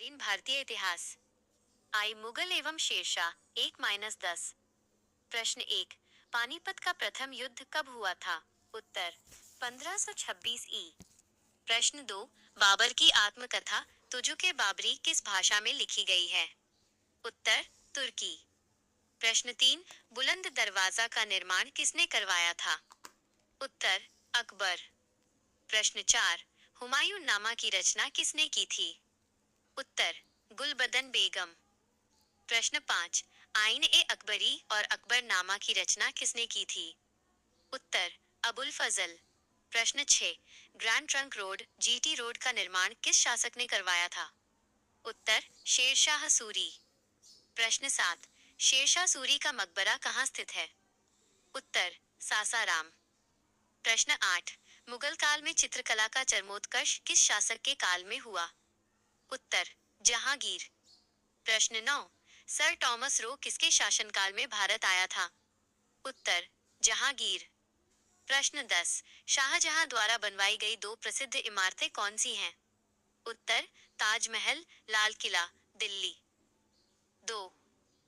तीन भारतीय इतिहास। आई मुगल एवं शेरशाह 1-10। प्रश्न 1, पानीपत का प्रथम युद्ध कब हुआ था? उत्तर 1526 ई। प्रश्न 2, बाबर की आत्मकथा तुजुके बाबरी किस भाषा में लिखी गई है? उत्तर तुर्की। प्रश्न 3, बुलंद दरवाजा का निर्माण किसने करवाया था? उत्तर अकबर। प्रश्न 4, हुमायूं नामा की रचना किसने की थी? उत्तर गुलबदन बेगम। प्रश्न 5, आईन ए अकबरी और अकबरनामा की रचना किसने की थी? उत्तर अबुल फजल। प्रश्न 6, grand trunk road GT road का निर्माण किस शासक ने करवाया था? उत्तर शेरशाह सूरी। प्रश्न 7, शेरशाह सूरी का मकबरा कहाँ स्थित है? उत्तर सासाराम। प्रश्न 8, मुगल काल में चित्रकला का चरमोत्कर्ष किस शासक के काल में हुआ? उत्तर जहांगीर। प्रश्न 9, सर टॉमस रो किसके शासनकाल में भारत आया था? उत्तर जहांगीर। प्रश्न 10, शाहजहां द्वारा बनवाई गई दो प्रसिद्ध इमारतें कौन सी हैं? उत्तर ताजमहल, लाल किला, दिल्ली। 2,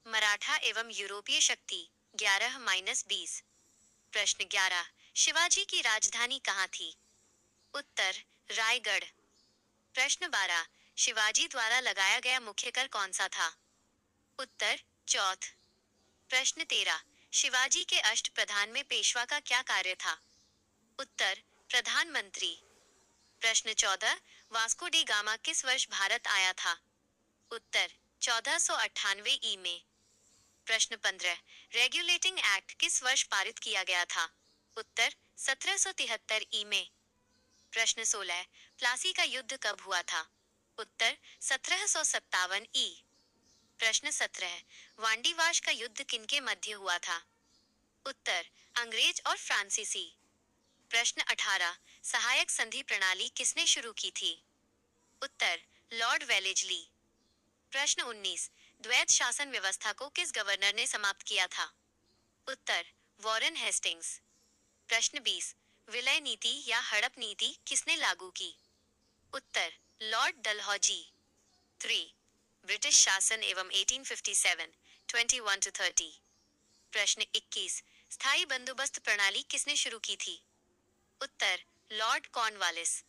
मराठा एवं यूरोपीय शक्ति 11-20। प्रश्न 11, शिवाजी की राजधानी कहाँ थी? उत्तर रायगढ़। प्रश्न 12, शिवाजी द्वारा लगाया गया मुख्य कर कौन सा था? उत्तर चौथ। प्रश्न 13, शिवाजी के अष्ट प्रधान में पेशवा का क्या कार्य था? उत्तर प्रधानमंत्री। प्रश्न 14, वास्को डी गामा किस वर्ष भारत आया था? उत्तर 1498 ई में। प्रश्न 15, रेगुलेटिंग एक्ट किस वर्ष पारित किया गया था? उत्तर 1773 ई में। प्रश्न 16, प्लासी का युद्ध कब हुआ था? उत्तर 1757 ई। प्रश्न 17, वांडीवाश का युद्ध किनके मध्य हुआ था? उत्तर अंग्रेज और फ्रांसीसी। प्रश्न 18, सहायक संधि प्रणाली किसने शुरू की थी? उत्तर लॉर्ड वेलेजली। प्रश्न 19, द्वैत शासन व्यवस्था को किस गवर्नर ने समाप्त किया था? उत्तर वॉरेन हेस्टिंग्स। प्रश्न 20, विलय नीति या हड़प नीति किसने लागू की? उत्तर लॉर्ड डलहौजी। 3, ब्रिटिश शासन एवं 1857 21-30। प्रश्न 21, स्थायी बंदोबस्त प्रणाली किसने शुरू की थी? उत्तर लॉर्ड कॉर्नवालिस।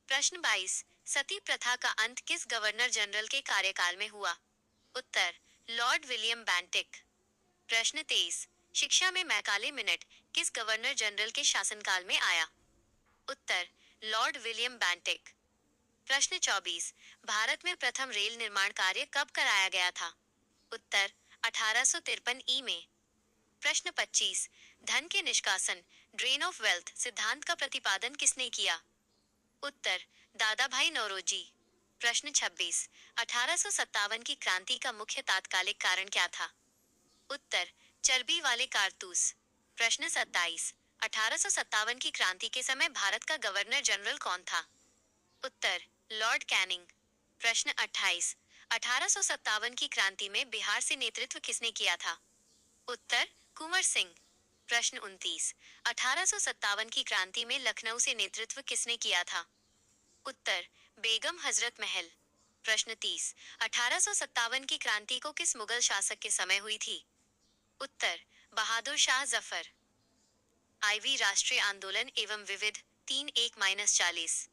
प्रश्न 22, सती प्रथा का अंत किस गवर्नर जनरल के कार्यकाल में हुआ? उत्तर लॉर्ड विलियम बेंटिक। प्रश्न 23, शिक्षा में मैकाले मिनट किस गवर्नर जनरल के शासनकाल में आया? उत्तर लॉर्ड विलियम बेंटिक। प्रश्न 24, भारत में प्रथम रेल निर्माण कार्य कब कराया गया था? उत्तर 1853 ई में। प्रश्न 25, धन के निष्कासन ड्रेन ऑफ वेल्थ सिद्धांत का प्रतिपादन किसने किया? उत्तर दादा भाई नौरोजी। प्रश्न 26, 1857 की क्रांति का मुख्य तात्कालिक कारण क्या था? उत्तर चर्बी वाले कारतूस। प्रश्न 27, 1857 की क्रांति के समय भारत का गवर्नर जनरल कौन था? उत्तर लॉर्ड कैनिंग। प्रश्न 28, 1857 की क्रांति में बिहार से नेतृत्व किसने किया था? उत्तर कुंवर सिंह। प्रश्न 29, 1857 की क्रांति में लखनऊ से नेतृत्व किसने किया था? उत्तर बेगम हजरत महल। प्रश्न 30, 1857 की क्रांति को किस मुगल शासक के समय हुई थी? उत्तर बहादुर शाह जफर। आईवी राष्ट्रीय आंदोलन एवं विविध 3-1-40।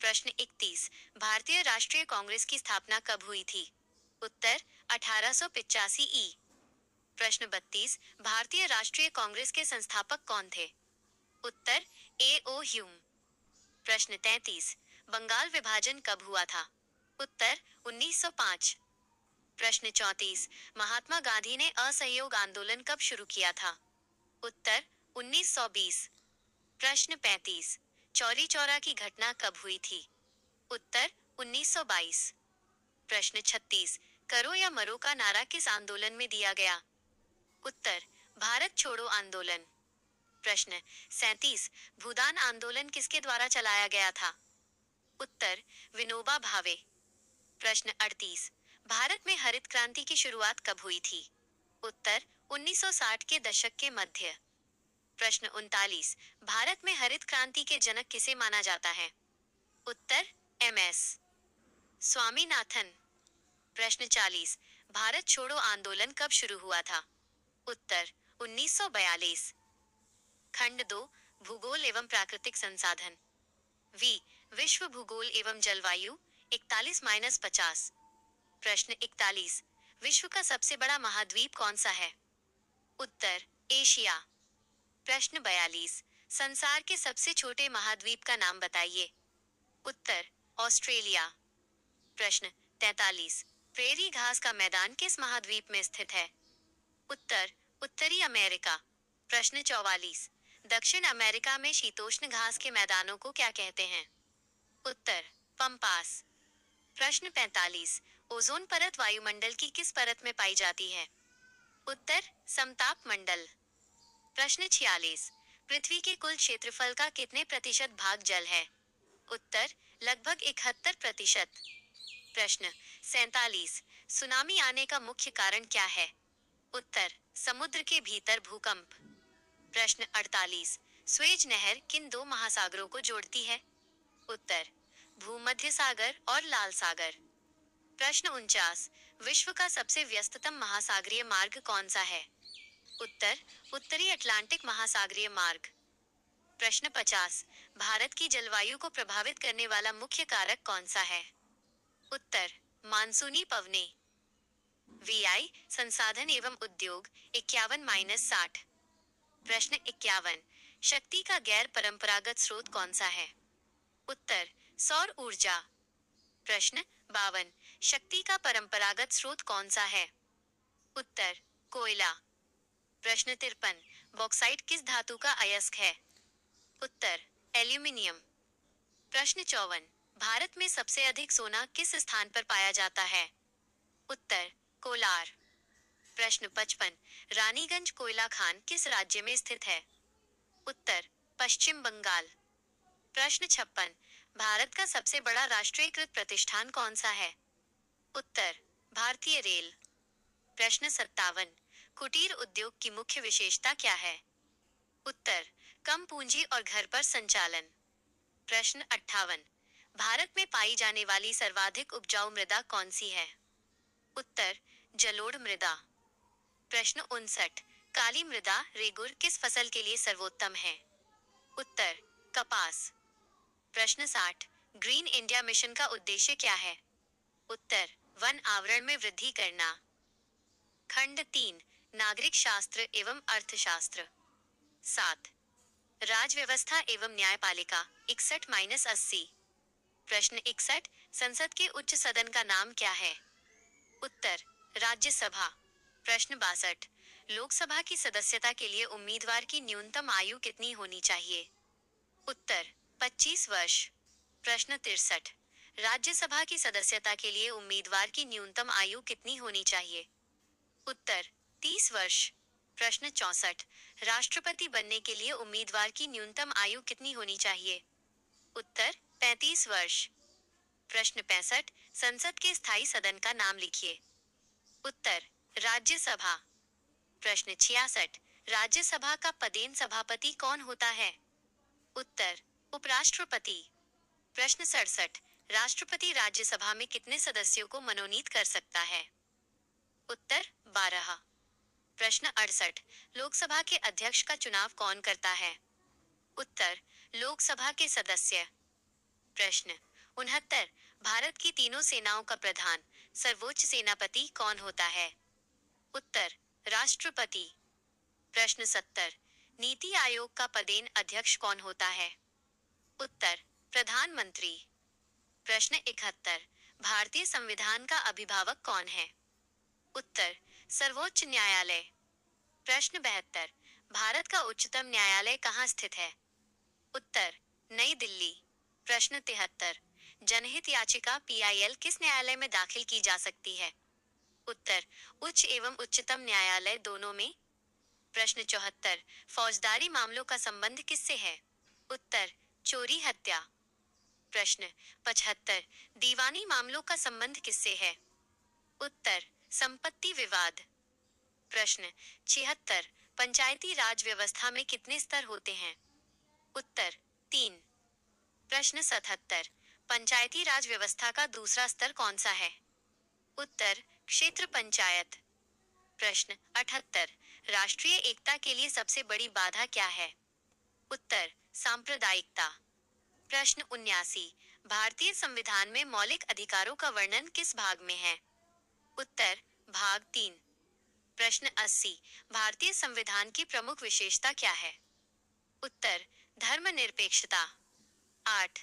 प्रश्न 31, भारतीय राष्ट्रीय कांग्रेस की स्थापना कब हुई थी? उत्तर 1885 ई। प्रश्न 32, भारतीय राष्ट्रीय कांग्रेस के संस्थापक कौन थे? उत्तर ए ओ ह्यूम। प्रश्न 33, बंगाल विभाजन कब हुआ था? उत्तर 1905। प्रश्न 34, महात्मा गांधी ने असहयोग आंदोलन कब शुरू किया था? उत्तर 1920। प्रश्न 35, चौरी चौरा की घटना कब हुई थी? उत्तर 1922। प्रश्न 36, करो या मरो का नारा किस आंदोलन में दिया गया? उत्तर भारत छोड़ो आंदोलन। प्रश्न 37, भूदान आंदोलन किसके द्वारा चलाया गया था? उत्तर विनोबा भावे। प्रश्न 38, भारत में हरित क्रांति की शुरुआत कब हुई थी? उत्तर 1960 के दशक के मध्य। प्रश्न 39, भारत में हरित क्रांति के जनक किसे माना जाता है? उत्तर एम एस स्वामीनाथन। प्रश्न 40, भारत छोड़ो आंदोलन कब शुरू हुआ था? उत्तर 1942। खंड 2, भूगोल एवं प्राकृतिक संसाधन। वी, विश्व भूगोल एवं जलवायु 41-50। प्रश्न 41, विश्व का सबसे बड़ा महाद्वीप कौन सा है? उत्तर एशिया। प्रश्न 42, संसार के सबसे छोटे महाद्वीप का नाम बताइए। उत्तर ऑस्ट्रेलिया। प्रश्न 43, प्रेरी घास का मैदान किस महाद्वीप में स्थित है? उत्तर उत्तरी अमेरिका। प्रश्न 44, दक्षिण अमेरिका में शीतोष्ण घास के मैदानों को क्या कहते हैं? उत्तर पंपास। प्रश्न 45, ओजोन परत वायुमंडल की किस परत में पाई जाती है? उत्तर समताप मंडल। प्रश्न 46, पृथ्वी के कुल क्षेत्रफल का कितने प्रतिशत भाग जल है? उत्तर लगभग 71%। प्रश्न 47, सुनामी आने का मुख्य कारण क्या है? उत्तर समुद्र के भीतर भूकंप। प्रश्न 48, स्वेज नहर किन दो महासागरों को जोड़ती है? उत्तर भूमध्य सागर और लाल सागर। प्रश्न 49, विश्व का सबसे व्यस्ततम महासागरीय मार्ग कौन सा है? उत्तर उत्तरी अटलांटिक महासागरीय मार्ग। प्रश्न 50, भारत की जलवायु को प्रभावित करने वाला मुख्य कारक कौन सा है? उत्तर मानसूनी पवने। वीआई, संसाधन एवं उद्योग 51-60। प्रश्न 51, शक्ति का गैर परंपरागत स्रोत कौन सा है? उत्तर सौर ऊर्जा। प्रश्न 52, शक्ति का परंपरागत स्रोत कौन सा है? उत्तर कोयला। प्रश्न 53, बॉक्साइट किस धातु का अयस्क है? उत्तर एल्यूमिनियम। प्रश्न 54, भारत में सबसे अधिक सोना किस स्थान पर पाया जाता है? उत्तर कोलार। प्रश्न 55, रानीगंज कोयला खान किस राज्य में स्थित है? उत्तर पश्चिम बंगाल। प्रश्न 56, भारत का सबसे बड़ा राष्ट्रीयकृत प्रतिष्ठान कौन सा है? उत्तर भारतीय रेल। प्रश्न 57, कुटीर उद्योग की मुख्य विशेषता क्या है? उत्तर कम पूंजी और घर पर संचालन। प्रश्न 58, भारत में पाई जाने वाली सर्वाधिक उपजाऊ मृदा कौन सी है? उत्तर जलोढ़ मृदा। प्रश्न 59, काली मृदा रेगुर किस फसल के लिए सर्वोत्तम है? उत्तर कपास। प्रश्न 60, ग्रीन इंडिया मिशन का उद्देश्य क्या है? उत्तर वन आवरण में वृद्धि करना। खंड 3, नागरिक शास्त्र एवं अर्थशास्त्र। 7, राज व्यवस्था एवं न्यायपालिका 61-80। प्रश्न 61, संसद के उच्च सदन का नाम क्या है? उत्तर राज्यसभा। प्रश्न 62, लोकसभा की सदस्यता के लिए उम्मीदवार की न्यूनतम आयु कितनी होनी चाहिए? उत्तर 25 वर्ष। प्रश्न 63, राज्यसभा की सदस्यता के लिए उम्मीदवार की न्यूनतम आयु कितनी होनी चाहिए? उत्तर 30 वर्ष। प्रश्न 64, राष्ट्रपति बनने के लिए उम्मीदवार की न्यूनतम आयु कितनी होनी चाहिए? उत्तर 35 वर्ष। प्रश्न 65, संसद के स्थायी सदन का नाम लिखिए। उत्तर राज्यसभा। प्रश्न 66, राज्यसभा का पदेन सभापति कौन होता है? उत्तर उपराष्ट्रपति। प्रश्न 67, राष्ट्रपति राज्यसभा में कितने सदस्यों को मनोनीत कर सकता है? उत्तर 12। प्रश्न 68, लोकसभा के अध्यक्ष का चुनाव कौन करता है? उत्तर लोकसभा के सदस्य। प्रश्न 69, भारत की तीनों सेनाओं का प्रधान सर्वोच्च सेनापति कौन होता है? उत्तर राष्ट्रपति। प्रश्न 70, नीति आयोग का पदेन अध्यक्ष कौन होता है? उत्तर प्रधानमंत्री। प्रश्न 71, भारतीय संविधान का अभिभावक कौन है? उत्तर सर्वोच्च न्यायालय। प्रश्न 72, भारत का उच्चतम न्यायालय कहाँ स्थित है? उत्तर नई दिल्ली। प्रश्न 73, जनहित याचिका PIL किस न्यायालय में दाखिल की जा सकती है? उत्तर उच्च एवं उच्चतम न्यायालय दोनों में। प्रश्न 74, फौजदारी मामलों का संबंध किससे है? उत्तर चोरी हत्या। प्रश्न 75, दीवानी मामलों का संबंध किससे है? उत्तर संपत्ति विवाद। प्रश्न 76, पंचायती राज व्यवस्था में कितने स्तर होते हैं? उत्तर 3। प्रश्न 77, पंचायती राज व्यवस्था का दूसरा स्तर कौन सा है? उत्तर क्षेत्र पंचायत। प्रश्न 78, राष्ट्रीय एकता के लिए सबसे बड़ी बाधा क्या है? उत्तर सांप्रदायिकता। प्रश्न 79, भारतीय संविधान में मौलिक अधिकारों का वर्णन किस भाग में है? उत्तर भाग 3। प्रश्न 80, भारतीय संविधान की प्रमुख विशेषता क्या है? उत्तर धर्मनिरपेक्षता। 8,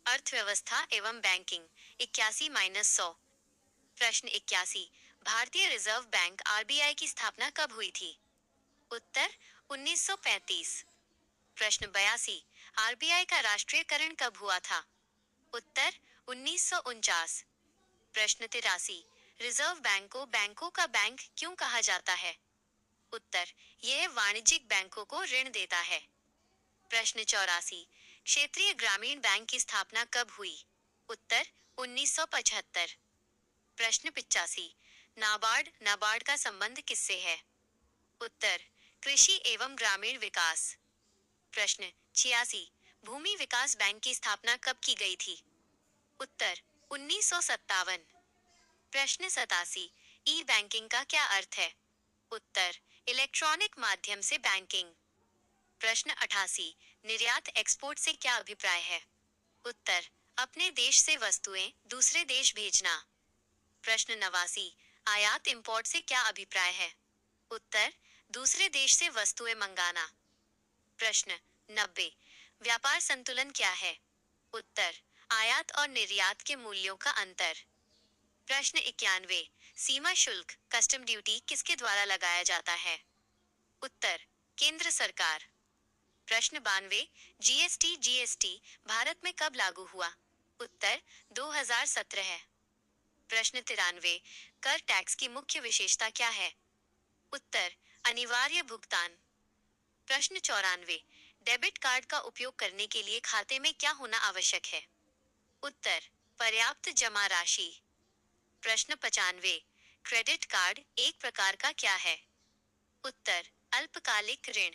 अर्थव्यवस्था एवं बैंकिंग 81-100। प्रश्न 81, भारतीय रिजर्व बैंक आरबीआई की स्थापना कब हुई थी? उत्तर 1935। प्रश्न 82, आरबीआई का राष्ट्रीयकरण कब हुआ था? उत्तर 1949। प्रश्न 83, रिजर्व बैंक को बैंकों का बैंक क्यों कहा जाता है? उत्तर यह वाणिज्यिक बैंकों को ऋण देता है। प्रश्न 84, क्षेत्रीय ग्रामीण बैंक की स्थापना कब हुई? उत्तर 1975। प्रश्न 85, नाबार्ड नाबार्ड का संबंध किससे है? उत्तर कृषि एवं ग्रामीण विकास। प्रश्न 86, भूमि विकास बैंक की स्थापना कब की गई थी? उत्तर 1957। प्रश्न 87, ई बैंकिंग का क्या अर्थ है? उत्तर इलेक्ट्रॉनिक माध्यम से बैंकिंग। प्रश्न 88, निर्यात एक्सपोर्ट से क्या अभिप्राय है? उत्तर अपने देश से वस्तुएं दूसरे देश भेजना। प्रश्न 89, आयात इंपोर्ट से क्या अभिप्राय है? उत्तर दूसरे देश से वस्तुएं मंगाना। प्रश्न 90, व्यापार संतुलन क्या है? उत्तर आयात और निर्यात के मूल्यों का अंतर। प्रश्न 91, सीमा शुल्क कस्टम ड्यूटी किसके द्वारा लगाया जाता है? उत्तर केंद्र सरकार। प्रश्न 92, जीएसटी भारत में कब लागू हुआ? उत्तर 2017। प्रश्न 93, कर टैक्स की मुख्य विशेषता क्या है? उत्तर अनिवार्य भुगतान। प्रश्न 94, डेबिट कार्ड का उपयोग करने के लिए खाते में क्या होना आवश्यक है? उत्तर पर्याप्त जमा राशि। प्रश्न 95, क्रेडिट कार्ड एक प्रकार का क्या है? उत्तर अल्पकालिक ऋण।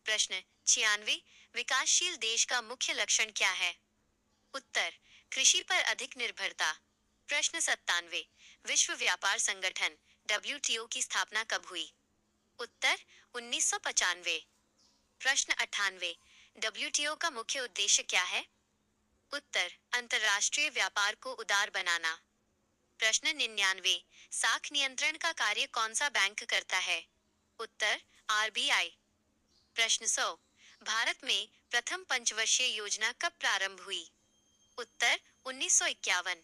प्रश्न 96, विकासशील देश का मुख्य लक्षण क्या है? उत्तर कृषि पर अधिक निर्भरता। प्रश्न 97, विश्व व्यापार संगठन WTO की स्थापना कब हुई? उत्तर 1995। प्रश्न 98, WTO का मुख्य उद्देश्य क्या है? उत्तर अंतर्राष्ट्रीय व्यापार को उदार बनाना। प्रश्न 99, साख नियंत्रण का कार्य कौन सा बैंक करता है? उत्तर आरबीआई। प्रश्न 100, भारत में प्रथम पंचवर्षीय योजना कब प्रारंभ हुई? उत्तर 1951।